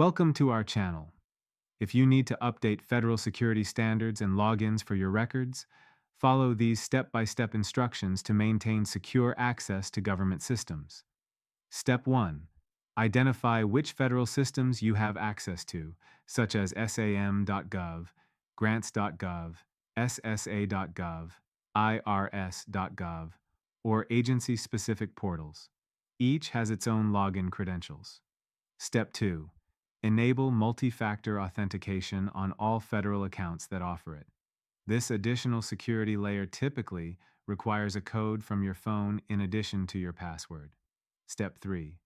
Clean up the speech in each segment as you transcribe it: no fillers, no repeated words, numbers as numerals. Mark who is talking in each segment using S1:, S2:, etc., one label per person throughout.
S1: Welcome to our channel. If you need to update federal security standards and logins for your records, follow these step-by-step instructions to maintain secure access to government systems. Step 1. Identify which federal systems you have access to, such as sam.gov, grants.gov, ssa.gov, irs.gov, or agency-specific portals. Each has its own login credentials. Step 2. Enable multi-factor authentication on all federal accounts that offer it. This additional security layer typically requires a code from your phone in addition to your password. Step 3.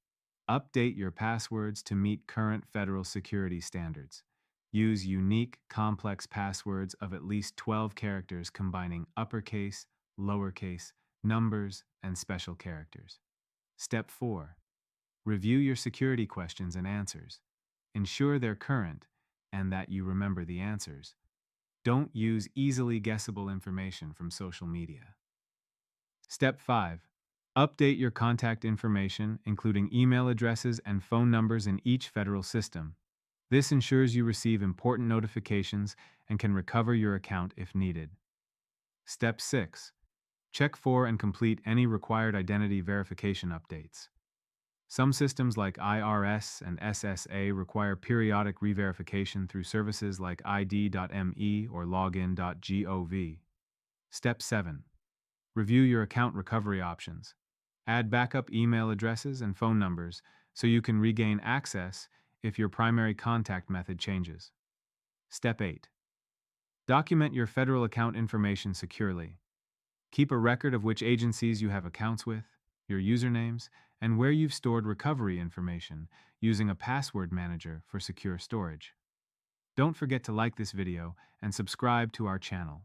S1: Update your passwords to meet current federal security standards. Use unique, complex passwords of at least 12 characters combining uppercase, lowercase, numbers, and special characters. Step 4. Review your security questions and answers. Ensure they're current and that you remember the answers. Don't use easily guessable information from social media. Step 5. Update your contact information, including email addresses and phone numbers in each federal system. This ensures you receive important notifications and can recover your account if needed. Step 6. Check for and complete any required identity verification updates. Some systems like IRS and SSA require periodic re-verification through services like id.me or login.gov. Step 7. Review your account recovery options. Add backup email addresses and phone numbers so you can regain access if your primary contact method changes. Step 8. Document your federal account information securely. Keep a record of which agencies you have accounts with, your usernames, and where you've stored recovery information using a password manager for secure storage. Don't forget to like this video and subscribe to our channel.